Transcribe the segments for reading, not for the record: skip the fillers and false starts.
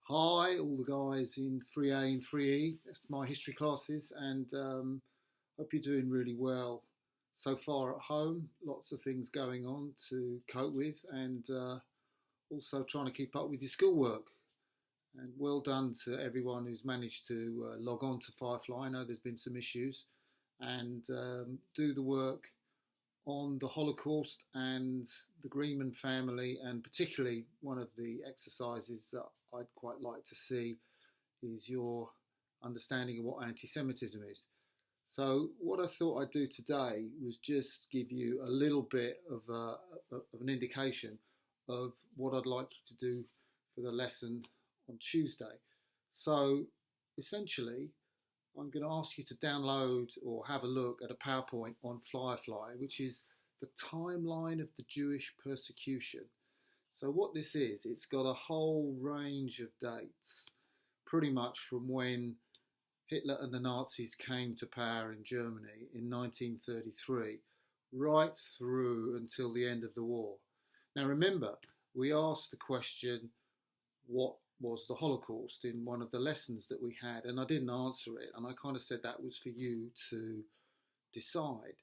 Hi, all the guys in 3A and 3E. That's my history classes, and hope you're doing really well so far at home. Lots of things going on to cope with, and also trying to keep up with your schoolwork. And well done to everyone who's managed to log on to Firefly. I know there's been some issues, and do the work on the Holocaust and the Greenman family, and particularly one of the exercises that I'd quite like to see is your understanding of what anti-Semitism is. So what I thought I'd do today was just give you a little bit of an indication of what I'd like you to do for the lesson on Tuesday. So essentially, I'm going to ask you to download or have a look at a PowerPoint on Firefly, which is the timeline of the Jewish persecution. So what this is, it's got a whole range of dates, pretty much from when Hitler and the Nazis came to power in Germany in 1933, right through until the end of the war. Now remember, we asked the question, what was the Holocaust, in one of the lessons that we had, and I didn't answer it, and I kind of said that was for you to decide.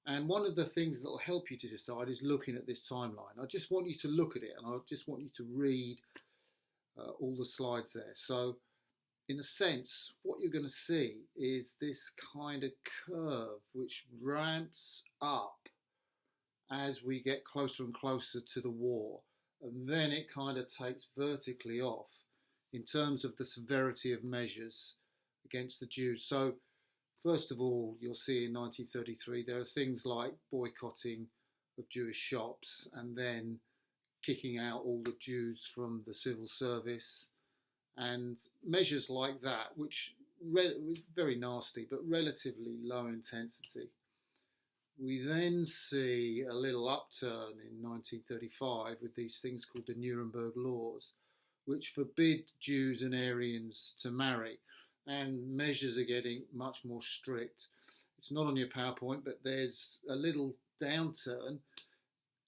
And one of the things that will help you to decide is looking at this timeline. I just want you to look at it, and I just want you to read all the slides there. So in a sense, what you're going to see is this kind of curve which ramps up as we get closer and closer to the war, and then it kind of takes vertically off in terms of the severity of measures against the Jews. So first of all, you'll see in 1933 there are things like boycotting of Jewish shops, and then kicking out all the Jews from the civil service, and measures like that, which was very nasty but relatively low intensity. We then see a little upturn in 1935 with these things called the Nuremberg Laws, which forbid Jews and Aryans to marry, and measures are getting much more strict. It's not on your PowerPoint, but there's a little downturn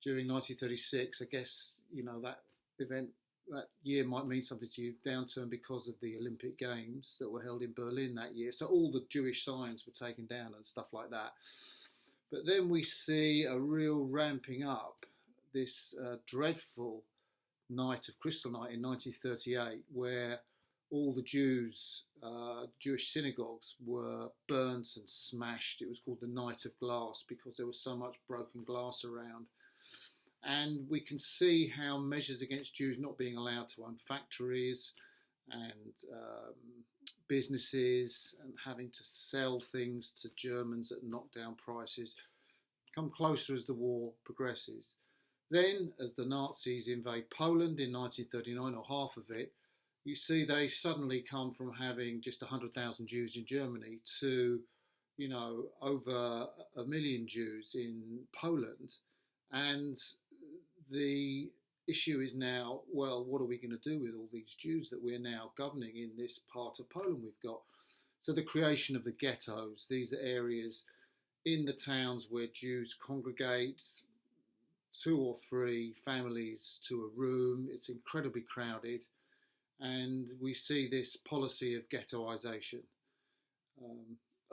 during 1936. I guess, that event, that year might mean something to you, downturn because of the Olympic Games that were held in Berlin that year. So all the Jewish signs were taken down and stuff like that. But then we see a real ramping up, this dreadful night of Crystal Night in 1938, where all the Jewish synagogues were burnt and smashed. It was called the Night of Glass because there was so much broken glass around. And we can see how measures against Jews not being allowed to own factories and businesses, and having to sell things to Germans at knockdown prices, come closer as the war progresses. Then, as the Nazis invade Poland in 1939, or half of it, you see they suddenly come from having just 100,000 Jews in Germany to, over 1 million Jews in Poland. And the issue is now, well, what are we going to do with all these Jews that we're now governing in this part of Poland we've got? So the creation of the ghettos, these are areas in the towns where Jews congregate, 2 or 3 families to a room. It's incredibly crowded, and we see this policy of ghettoization,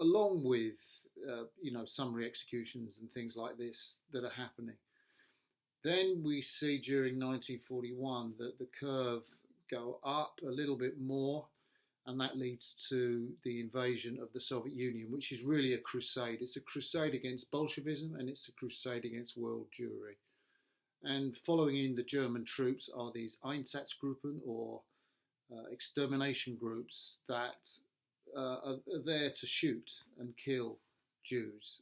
along with summary executions and things like this that are happening. Then we see during 1941 that the curve go up a little bit more, and that leads to the invasion of the Soviet Union, which is really a crusade. It's a crusade against Bolshevism, and it's a crusade against world Jewry. And following in the German troops are these Einsatzgruppen, or extermination groups that are there to shoot and kill Jews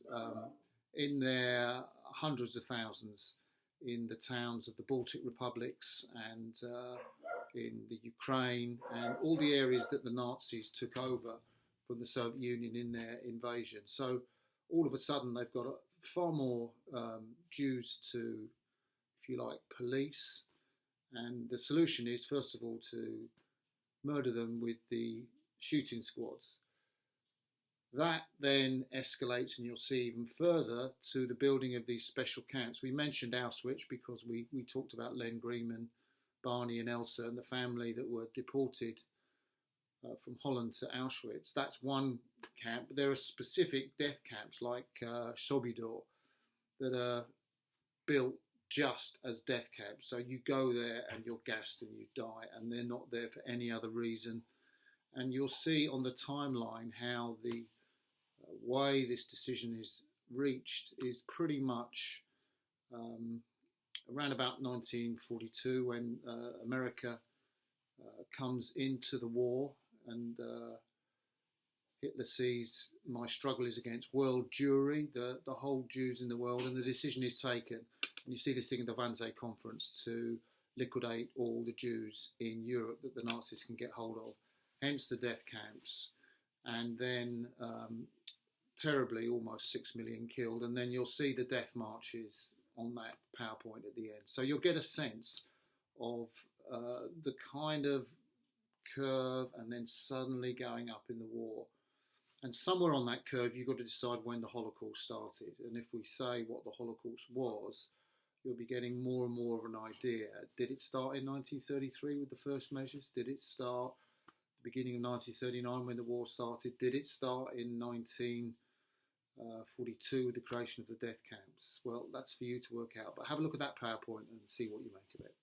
in their hundreds of thousands in the towns of the Baltic republics and in the Ukraine, and all the areas that the Nazis took over from the Soviet Union in their invasion. So all of a sudden they've got far more Jews to, if you like, police. And the solution is, first of all, to murder them with the shooting squads. That then escalates, and you'll see even further, to the building of these special camps. We mentioned Auschwitz because we talked about Len Greenman Barney and Elsa and the family that were deported from Holland to Auschwitz. That's one camp. But there are specific death camps like Sobibor that are built just as death camps. So you go there and you're gassed and you die, and they're not there for any other reason. And you'll see on the timeline how the way this decision is reached is pretty much around about 1942 when America comes into the war, and Hitler sees my struggle is against world Jewry, the whole Jews in the world, and the decision is taken. And you see this thing at the Wannsee Conference to liquidate all the Jews in Europe that the Nazis can get hold of, hence the death camps. And then, terribly, almost 6 million killed. And then you'll see the death marches on that PowerPoint at the end. So you'll get a sense of the kind of curve and then suddenly going up in the war. And somewhere on that curve, you've got to decide when the Holocaust started. And if we say what the Holocaust was, you'll be getting more and more of an idea. Did it start in 1933 with the first measures? Did it start at the beginning of 1939 when the war started? Did it start in 1942 with the creation of the death camps? Well, that's for you to work out. But have a look at that PowerPoint and see what you make of it.